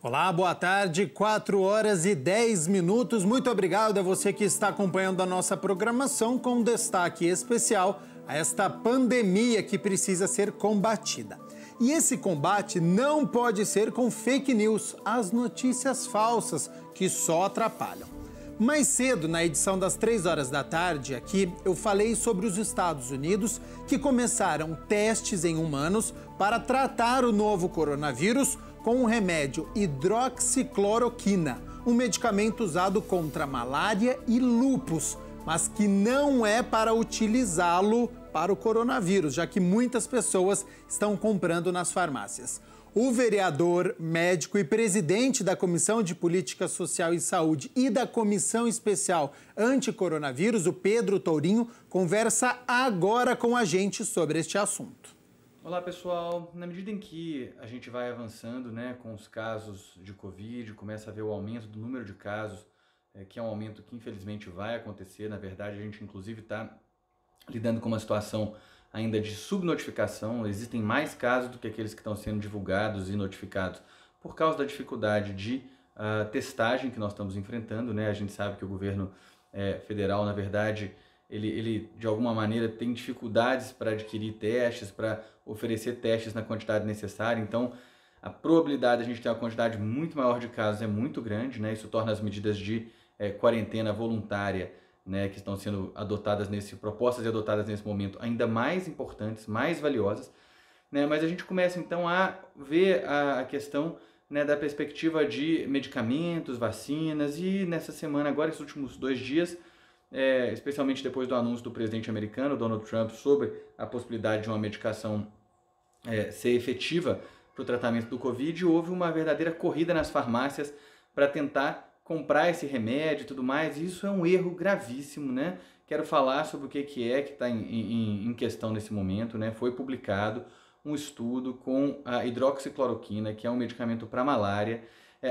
Olá, boa tarde, 4 horas e 10 minutos. Muito obrigado a você que está acompanhando a nossa programação com destaque especial a esta pandemia que precisa ser combatida. E esse combate não pode ser com fake news, as notícias falsas que só atrapalham. Mais cedo, na edição das 3 horas da tarde, aqui eu falei sobre os Estados Unidos que começaram testes em humanos para tratar o novo coronavírus com o remédio hidroxicloroquina, um medicamento usado contra malária e lúpus, mas que não é para utilizá-lo para o coronavírus, já que muitas pessoas estão comprando nas farmácias. O vereador, médico e presidente da Comissão de Política Social e Saúde e da Comissão Especial Anticoronavírus, o Pedro Tourinho, conversa agora com a gente sobre este assunto. Olá pessoal, na medida em que a gente vai avançando com os casos de Covid, começa a ver o aumento do número de casos, que é um aumento que infelizmente vai acontecer. Na verdade, a gente inclusive está lidando com uma situação ainda de subnotificação. Existem mais casos do que aqueles que estão sendo divulgados e notificados por causa da dificuldade de testagem que nós estamos enfrentando. A gente sabe que o governo federal, na verdade, ele de alguma maneira tem dificuldades para adquirir testes, para oferecer testes na quantidade necessária. Então, a probabilidade de a gente ter uma quantidade muito maior de casos é muito grande. Isso torna as medidas de quarentena voluntária que estão sendo propostas e adotadas nesse momento ainda mais importantes, mais valiosas. Mas a gente começa então a ver a questão da perspectiva de medicamentos, vacinas, e nessa semana, agora, esses últimos 2 dias, especialmente depois do anúncio do presidente americano, Donald Trump, sobre a possibilidade de uma medicação ser efetiva para o tratamento do Covid, houve uma verdadeira corrida nas farmácias para tentar comprar esse remédio e tudo mais. E isso é um erro gravíssimo. Quero falar sobre o que está em questão nesse momento. Foi publicado um estudo com a hidroxicloroquina, que é um medicamento para malária,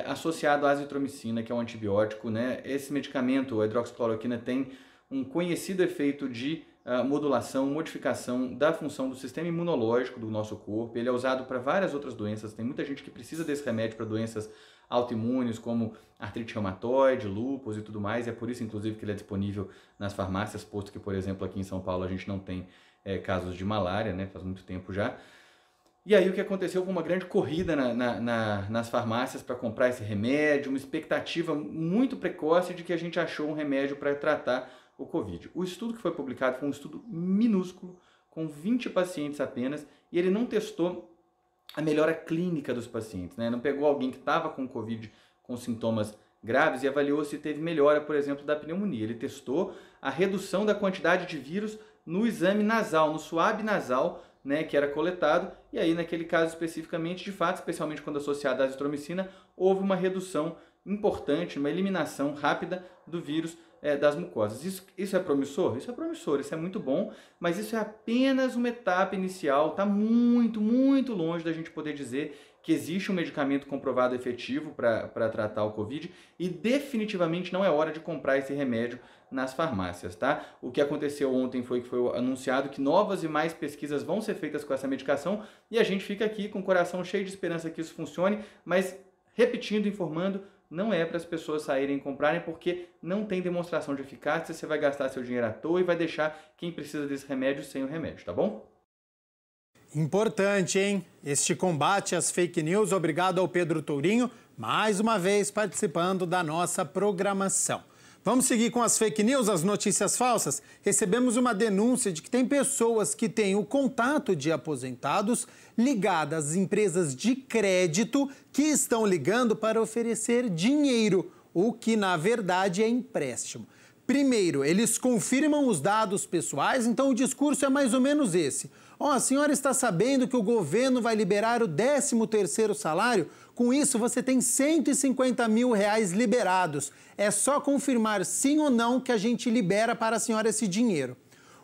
associado à azitromicina, que é um antibiótico. Esse medicamento, a hidroxicloroquina, tem um conhecido efeito de modulação, modificação da função do sistema imunológico do nosso corpo. Ele é usado para várias outras doenças. Tem muita gente que precisa desse remédio para doenças autoimunes, como artrite reumatoide, lúpus e tudo mais. É por isso, inclusive, que ele é disponível nas farmácias, posto que, por exemplo, aqui em São Paulo a gente não tem casos de malária, faz muito tempo já. E aí o que aconteceu foi uma grande corrida nas farmácias para comprar esse remédio, uma expectativa muito precoce de que a gente achou um remédio para tratar o Covid. O estudo que foi publicado foi um estudo minúsculo, com 20 pacientes apenas, e ele não testou a melhora clínica dos pacientes. Não pegou alguém que estava com Covid com sintomas graves e avaliou se teve melhora, por exemplo, da pneumonia. Ele testou a redução da quantidade de vírus no exame nasal, no suave nasal, que era coletado, e aí naquele caso especificamente, de fato, especialmente quando associado à azitromicina, houve uma redução importante, uma eliminação rápida do vírus das mucosas. Isso é promissor? Isso é promissor, isso é muito bom, mas isso é apenas uma etapa inicial. Está muito, muito longe da gente poder dizer que existe um medicamento comprovado efetivo para tratar o Covid, e definitivamente não é hora de comprar esse remédio nas farmácias, tá? O que aconteceu ontem foi que foi anunciado que novas e mais pesquisas vão ser feitas com essa medicação, e a gente fica aqui com o coração cheio de esperança que isso funcione, mas repetindo, informando, não é para as pessoas saírem e comprarem, porque não tem demonstração de eficácia. Você vai gastar seu dinheiro à toa e vai deixar quem precisa desse remédio sem o remédio, tá bom? Importante, hein? Este combate às fake news. Obrigado ao Pedro Tourinho, mais uma vez participando da nossa programação. Vamos seguir com as fake news, as notícias falsas? Recebemos uma denúncia de que tem pessoas que têm o contato de aposentados ligadas às empresas de crédito que estão ligando para oferecer dinheiro, o que na verdade é empréstimo. Primeiro, eles confirmam os dados pessoais, então o discurso é mais ou menos esse. A senhora está sabendo que o governo vai liberar o 13º salário? Com isso, você tem R$150 mil liberados. É só confirmar sim ou não que a gente libera para a senhora esse dinheiro.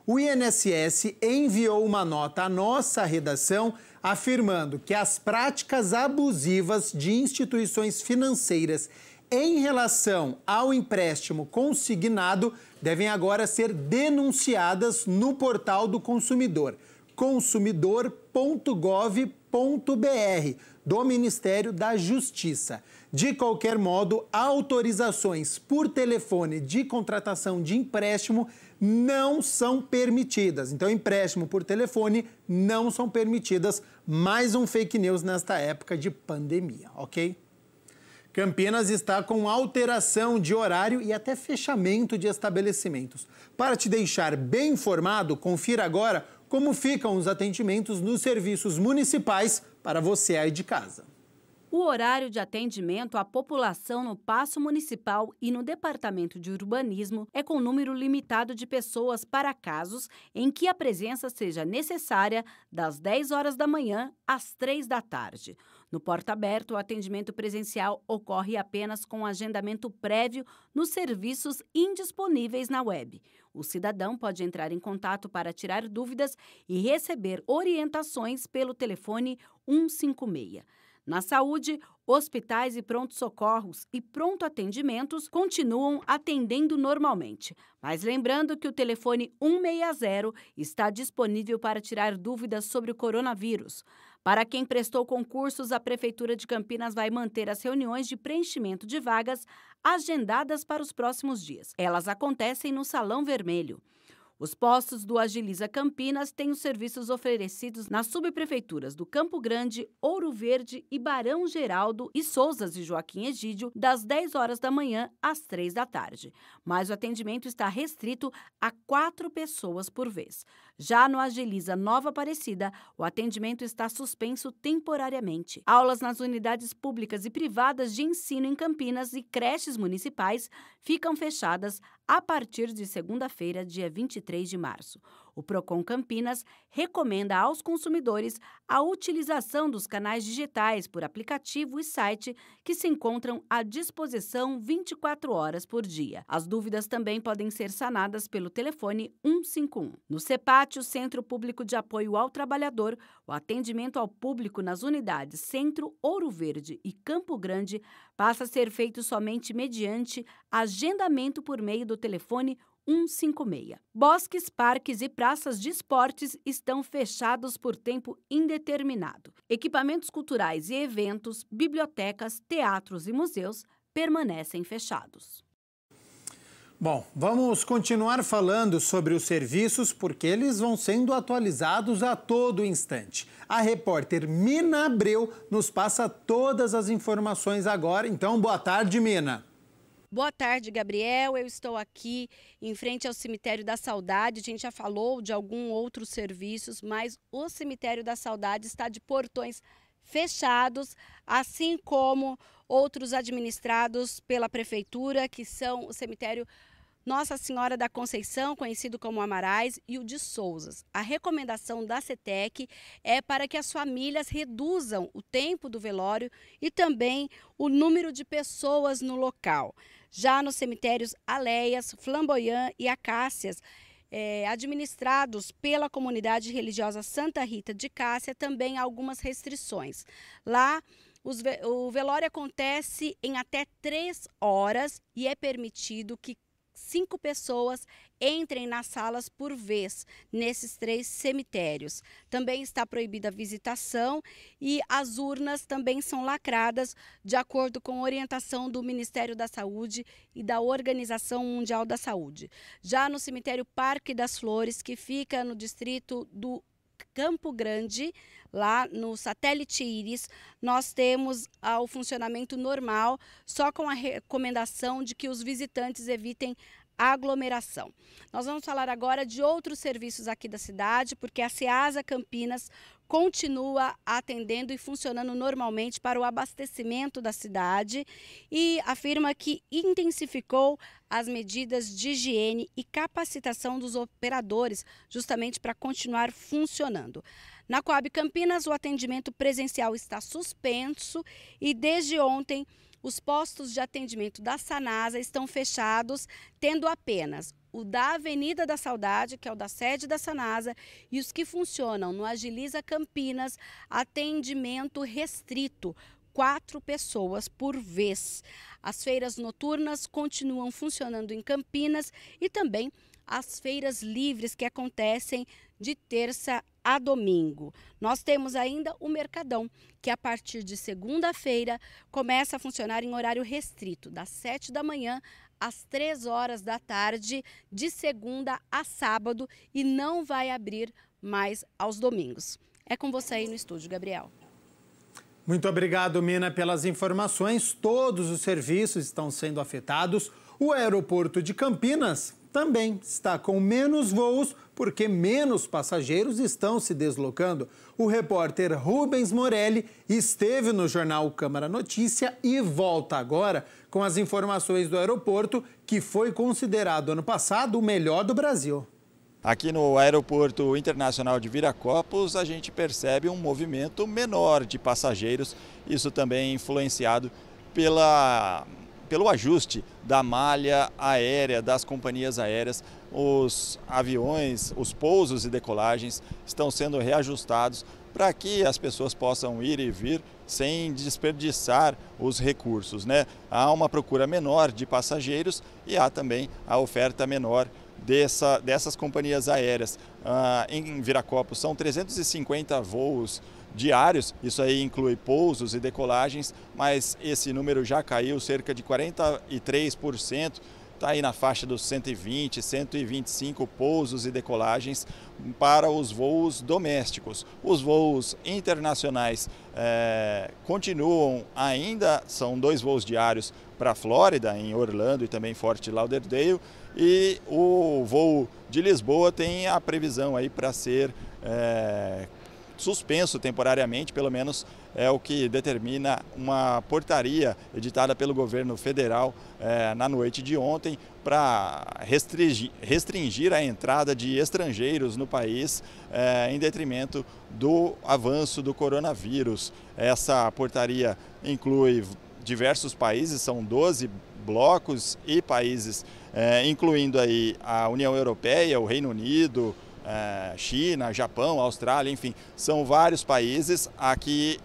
O INSS enviou uma nota à nossa redação afirmando que as práticas abusivas de instituições financeiras em relação ao empréstimo consignado devem agora ser denunciadas no portal do consumidor, consumidor.gov.br. do Ministério da Justiça. De qualquer modo, autorizações por telefone de contratação de empréstimo não são permitidas. Então, empréstimo por telefone não são permitidas. Mais um fake news nesta época de pandemia, ok? Campinas está com alteração de horário e até fechamento de estabelecimentos. Para te deixar bem informado, confira agora como ficam os atendimentos nos serviços municipais para você aí de casa. O horário de atendimento à população no Paço Municipal e no Departamento de Urbanismo é com número limitado de pessoas para casos em que a presença seja necessária das 10 horas da manhã às 3 da tarde. No Porta Aberta, o atendimento presencial ocorre apenas com agendamento prévio nos serviços indisponíveis na web. O cidadão pode entrar em contato para tirar dúvidas e receber orientações pelo telefone 156. Na saúde, hospitais e pronto-socorros e pronto-atendimentos continuam atendendo normalmente. Mas lembrando que o telefone 160 está disponível para tirar dúvidas sobre o coronavírus. Para quem prestou concursos, a Prefeitura de Campinas vai manter as reuniões de preenchimento de vagas agendadas para os próximos dias. Elas acontecem no Salão Vermelho. Os postos do Agiliza Campinas têm os serviços oferecidos nas subprefeituras do Campo Grande, Ouro Verde e Barão Geraldo e Sousas e Joaquim Egídio, das 10 horas da manhã às 3 da tarde. Mas o atendimento está restrito a 4 pessoas por vez. Já no Agiliza Nova Aparecida, o atendimento está suspenso temporariamente. Aulas nas unidades públicas e privadas de ensino em Campinas e creches municipais ficam fechadas a partir de segunda-feira, dia 23 de março. O Procon Campinas recomenda aos consumidores a utilização dos canais digitais por aplicativo e site que se encontram à disposição 24 horas por dia. As dúvidas também podem ser sanadas pelo telefone 151. No CEPAT, o Centro Público de Apoio ao Trabalhador, o atendimento ao público nas unidades Centro, Ouro Verde e Campo Grande passa a ser feito somente mediante agendamento por meio do telefone 156. Bosques, parques e praças de esportes estão fechados por tempo indeterminado. Equipamentos culturais e eventos, bibliotecas, teatros e museus permanecem fechados. Bom, vamos continuar falando sobre os serviços porque eles vão sendo atualizados a todo instante. A repórter Mina Abreu nos passa todas as informações agora. Então, boa tarde, Mina. Boa tarde, Gabriel. Eu estou aqui em frente ao Cemitério da Saudade. A gente já falou de alguns outros serviços, mas o Cemitério da Saudade está de portões fechados, assim como outros administrados pela Prefeitura, que são o cemitério Nossa Senhora da Conceição, conhecido como Amarais, e o de Sousas. A recomendação da CETEC é para que as famílias reduzam o tempo do velório e também o número de pessoas no local. Já nos cemitérios Aleias, Flamboyant e Acácias, administrados pela comunidade religiosa Santa Rita de Cássia, também há algumas restrições. Lá, o velório acontece em até 3 horas e é permitido que 5 pessoas entrem nas salas por vez nesses 3 cemitérios. Também está proibida a visitação e as urnas também são lacradas de acordo com a orientação do Ministério da Saúde e da Organização Mundial da Saúde. Já no cemitério Parque das Flores, que fica no distrito do Campo Grande, lá no Satélite Íris, nós temos o funcionamento normal, só com a recomendação de que os visitantes evitem aglomeração. Nós vamos falar agora de outros serviços aqui da cidade, porque a Ceasa Campinas continua atendendo e funcionando normalmente para o abastecimento da cidade e afirma que intensificou as medidas de higiene e capacitação dos operadores, justamente para continuar funcionando. Na Coab Campinas, o atendimento presencial está suspenso e desde ontem os postos de atendimento da Sanasa estão fechados, tendo apenas o da Avenida da Saudade, que é o da sede da Sanasa, e os que funcionam no Agiliza Campinas, atendimento restrito, 4 pessoas por vez. As feiras noturnas continuam funcionando em Campinas e também as feiras livres que acontecem de terça a domingo. Nós temos ainda o Mercadão, que a partir de segunda-feira começa a funcionar em horário restrito, das 7 da manhã às 3 horas da tarde, de segunda a sábado, e não vai abrir mais aos domingos. É com você aí no estúdio, Gabriel. Muito obrigado, Mina, pelas informações. Todos os serviços estão sendo afetados. O aeroporto de Campinas também está com menos voos porque menos passageiros estão se deslocando. O repórter Rubens Morelli esteve no jornal Câmara Notícia e volta agora com as informações do aeroporto, que foi considerado ano passado o melhor do Brasil. Aqui no Aeroporto Internacional de Viracopos, a gente percebe um movimento menor de passageiros, isso também influenciado pelo ajuste da malha aérea, das companhias aéreas. Os aviões, os pousos e decolagens estão sendo reajustados para que as pessoas possam ir e vir sem desperdiçar os recursos, né? Há uma procura menor de passageiros e há também a oferta menor dessas companhias aéreas. Em Viracopos são 350 voos diários, isso aí inclui pousos e decolagens, mas esse número já caiu cerca de 43%, está aí na faixa dos 120, 125 pousos e decolagens para os voos domésticos. Os voos internacionais continuam ainda, são 2 voos diários para a Flórida, em Orlando e também Fort Lauderdale, e o voo de Lisboa tem a previsão aí para ser suspenso temporariamente, pelo menos é o que determina uma portaria editada pelo governo federal na noite de ontem para restringir a entrada de estrangeiros no país em detrimento do avanço do coronavírus. Essa portaria inclui diversos países, são 12 blocos e países, incluindo aí a União Europeia, o Reino Unido, China, Japão, Austrália, enfim, são vários países. Aqui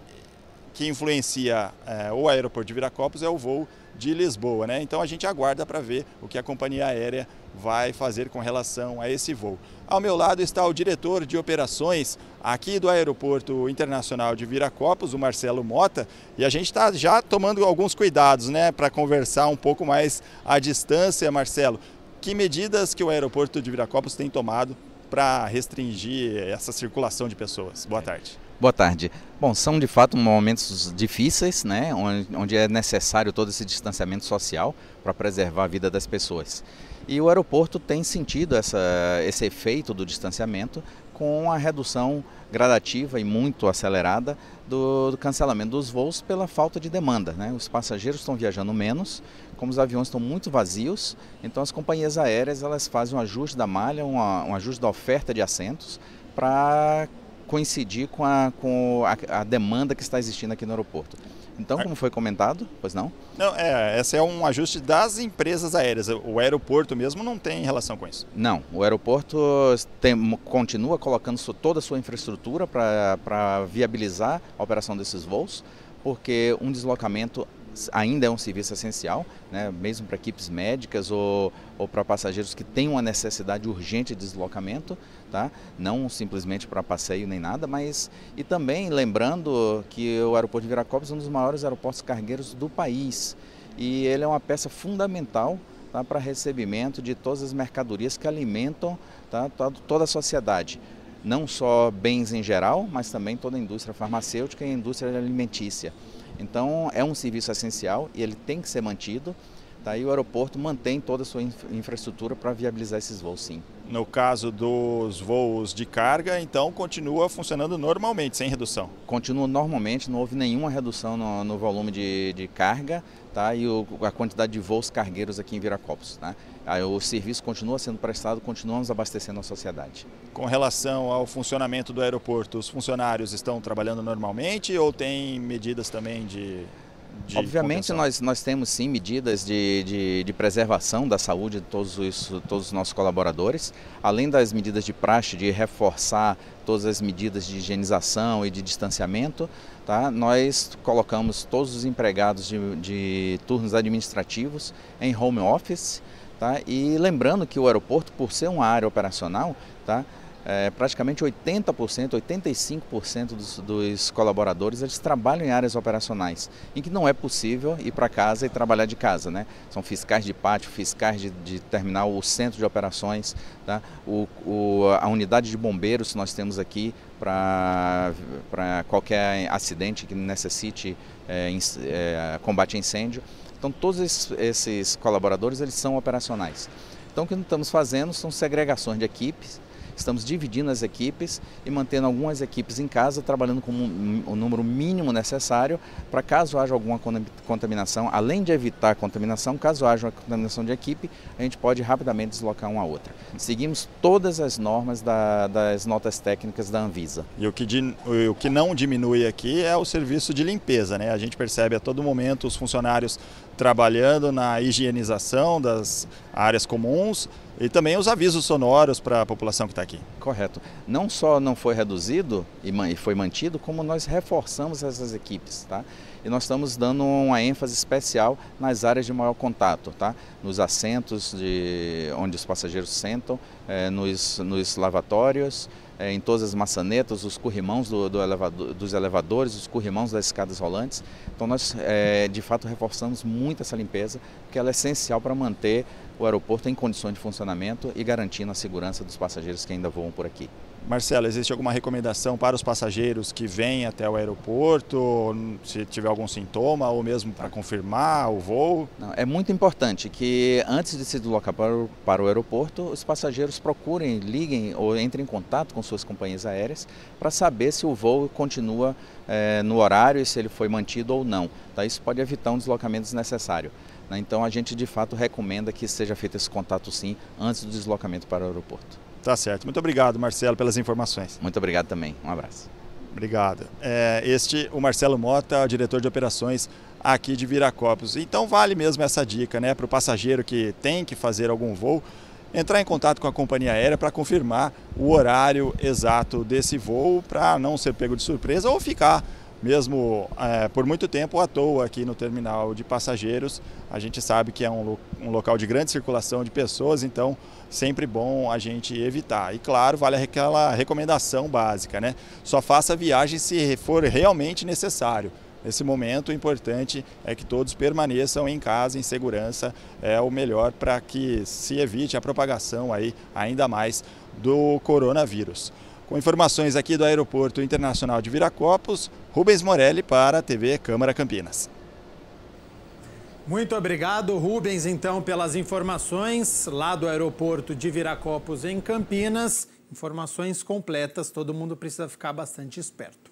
que influencia o aeroporto de Viracopos é o voo de Lisboa, né? Então a gente aguarda para ver o que a companhia aérea vai fazer com relação a esse voo. Ao meu lado está o diretor de operações aqui do Aeroporto Internacional de Viracopos, o Marcelo Mota, e a gente está já tomando alguns cuidados, né, para conversar um pouco mais à distância. Marcelo, que medidas que o Aeroporto de Viracopos tem tomado para restringir essa circulação de pessoas? Boa tarde. Boa tarde. Bom, são de fato momentos difíceis, né, onde é necessário todo esse distanciamento social para preservar a vida das pessoas. E o aeroporto tem sentido esse efeito do distanciamento com a redução gradativa e muito acelerada do cancelamento dos voos pela falta de demanda, né? Os passageiros estão viajando menos, como os aviões estão muito vazios, então as companhias aéreas elas fazem um ajuste da malha, um ajuste da oferta de assentos para coincidir com a demanda que está existindo aqui no aeroporto. Então, como foi comentado, pois não? Não, esse é um ajuste das empresas aéreas. O aeroporto mesmo não tem relação com isso. Não, o aeroporto continua colocando toda a sua infraestrutura para viabilizar a operação desses voos, porque um deslocamento ainda é um serviço essencial, né, mesmo para equipes médicas ou para passageiros que têm uma necessidade urgente de deslocamento, tá? Não simplesmente para passeio nem nada, mas e também lembrando que o aeroporto de Viracopos é um dos maiores aeroportos cargueiros do país e ele é uma peça fundamental, tá, para recebimento de todas as mercadorias que alimentam, tá, toda a sociedade. Não só bens em geral, mas também toda a indústria farmacêutica e a indústria alimentícia. Então é um serviço essencial e ele tem que ser mantido, tá? E o aeroporto mantém toda a sua infraestrutura para viabilizar esses voos, sim. No caso dos voos de carga, então continua funcionando normalmente, sem redução? Continua normalmente, não houve nenhuma redução no volume de carga, tá? E a quantidade de voos cargueiros aqui em Viracopos, tá? O serviço continua sendo prestado, continuamos abastecendo a sociedade. Com relação ao funcionamento do aeroporto, os funcionários estão trabalhando normalmente ou tem medidas também de Obviamente nós temos sim medidas de preservação da saúde de todos os nossos colaboradores, além das medidas de praxe, de reforçar todas as medidas de higienização e de distanciamento, tá? Nós colocamos todos os empregados de turnos administrativos em home office, tá? E lembrando que o aeroporto, por ser uma área operacional, tá? praticamente 80%, 85% dos colaboradores, eles trabalham em áreas operacionais, em que não é possível ir para casa e trabalhar de casa, né? São fiscais de pátio, fiscais de terminal, o centro de operações, tá? A unidade de bombeiros que nós temos aqui para qualquer acidente que necessite combate a incêndio. Então todos esses colaboradores, eles são operacionais. Então o que nós estamos fazendo são segregações de equipes. Estamos dividindo as equipes e mantendo algumas equipes em casa, trabalhando com o número mínimo necessário para caso haja alguma contaminação, além de evitar a contaminação, caso haja uma contaminação de equipe, a gente pode rapidamente deslocar uma a outra. Seguimos todas as normas das notas técnicas da Anvisa. E o que não diminui aqui é o serviço de limpeza, né? A gente percebe a todo momento os funcionários trabalhando na higienização das áreas comuns e também os avisos sonoros para a população que está aqui. Correto. Não só não foi reduzido e foi mantido, como nós reforçamos essas equipes, tá? E nós estamos dando uma ênfase especial nas áreas de maior contato, tá? Nos assentos onde os passageiros sentam, nos lavatórios, em todas as maçanetas, os corrimãos dos elevadores, os corrimãos das escadas rolantes. Então nós, de fato, reforçamos muito essa limpeza, porque ela é essencial para manter o aeroporto em condições de funcionamento e garantindo a segurança dos passageiros que ainda voam por aqui. Marcelo, existe alguma recomendação para os passageiros que vêm até o aeroporto, se tiver algum sintoma ou mesmo para confirmar o voo? Não, é muito importante que antes de se deslocar para o aeroporto, os passageiros procurem, liguem ou entrem em contato com suas companhias aéreas para saber se o voo continua no horário e se ele foi mantido ou não. Tá? Isso pode evitar um deslocamento desnecessário. Então a gente de fato recomenda que seja feito esse contato sim antes do deslocamento para o aeroporto. Tá certo. Muito obrigado, Marcelo, pelas informações. Muito obrigado também. Um abraço. Obrigado. O Marcelo Mota, diretor de operações aqui de Viracopos. Então vale mesmo essa dica, né, para o passageiro que tem que fazer algum voo, entrar em contato com a companhia aérea para confirmar o horário exato desse voo, para não ser pego de surpresa ou ficar mesmo por muito tempo à toa aqui no terminal de passageiros. A gente sabe que é um local de grande circulação de pessoas, então sempre bom a gente evitar. E claro, vale aquela recomendação básica, né? Só faça a viagem se for realmente necessário. Nesse momento, o importante é que todos permaneçam em casa, em segurança, é o melhor para que se evite a propagação aí ainda mais do coronavírus. Com informações aqui do Aeroporto Internacional de Viracopos, Rubens Morelli para a TV Câmara Campinas. Muito obrigado, Rubens, então, pelas informações lá do Aeroporto de Viracopos, em Campinas. Informações completas, todo mundo precisa ficar bastante esperto.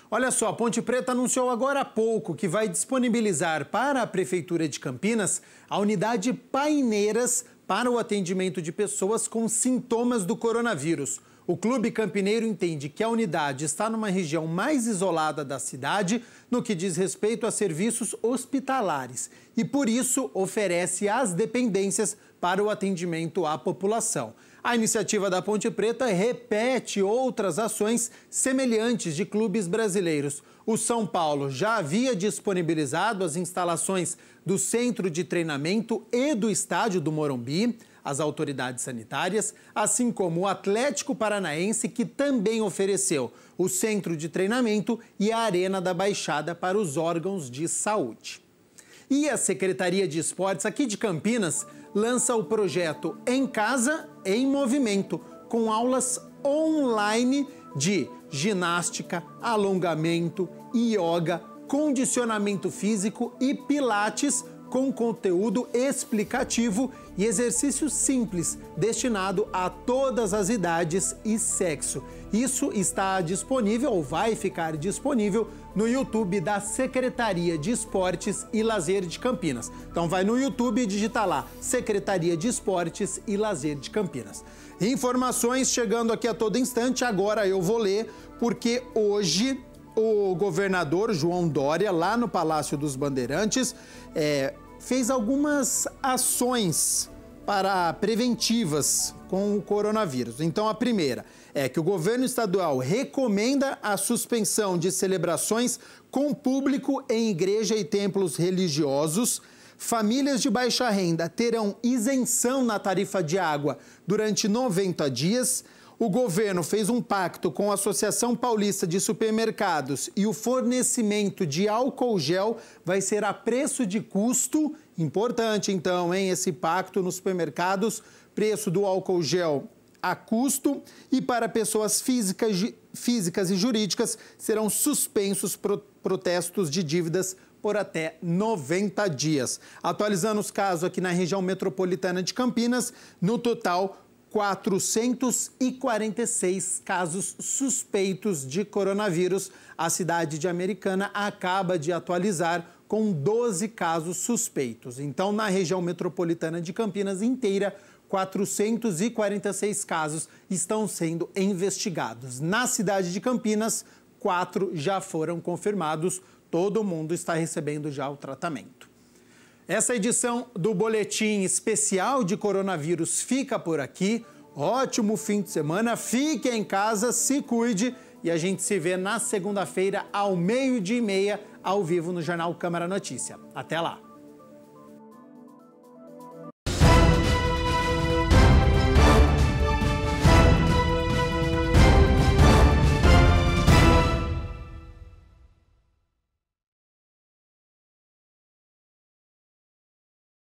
Olha só, a Ponte Preta anunciou agora há pouco que vai disponibilizar para a Prefeitura de Campinas a unidade Paineiras para o atendimento de pessoas com sintomas do coronavírus. O Clube Campineiro entende que a unidade está numa região mais isolada da cidade no que diz respeito a serviços hospitalares e, por isso, oferece as dependências para o atendimento à população. A iniciativa da Ponte Preta repete outras ações semelhantes de clubes brasileiros. O São Paulo já havia disponibilizado as instalações do Centro de Treinamento e do Estádio do Morumbi às autoridades sanitárias, assim como o Atlético Paranaense, que também ofereceu o Centro de Treinamento e a Arena da Baixada para os órgãos de saúde. E a Secretaria de Esportes aqui de Campinas lança o projeto Em Casa, em Movimento, com aulas online de ginástica, alongamento, yoga, condicionamento físico e pilates, com conteúdo explicativo e exercício simples, destinado a todas as idades e sexo. Isso está disponível ou vai ficar disponível no YouTube da Secretaria de Esportes e Lazer de Campinas. Então vai no YouTube e digita lá, Secretaria de Esportes e Lazer de Campinas. Informações chegando aqui a todo instante, agora eu vou ler, porque hoje o governador João Dória, lá no Palácio dos Bandeirantes, fez algumas ações preventivas com o coronavírus. Então, a primeira é que o governo estadual recomenda a suspensão de celebrações com público em igreja e templos religiosos. Famílias de baixa renda terão isenção na tarifa de água durante 90 dias. O governo fez um pacto com a Associação Paulista de Supermercados e o fornecimento de álcool gel vai ser a preço de custo. Importante, então, hein? Esse pacto nos supermercados, preço do álcool gel a custo, e para pessoas físicas e jurídicas serão suspensos protestos de dívidas por até 90 dias. Atualizando os casos aqui na região metropolitana de Campinas, no total, 446 casos suspeitos de coronavírus. A cidade de Americana acaba de atualizar com 12 casos suspeitos. Então, na região metropolitana de Campinas inteira, 446 casos estão sendo investigados. Na cidade de Campinas, 4 já foram confirmados. Todo mundo está recebendo já o tratamento. Essa edição do Boletim Especial de Coronavírus fica por aqui. Ótimo fim de semana, fique em casa, se cuide e a gente se vê na segunda-feira ao 12:30, ao vivo no Jornal Câmara Notícia. Até lá!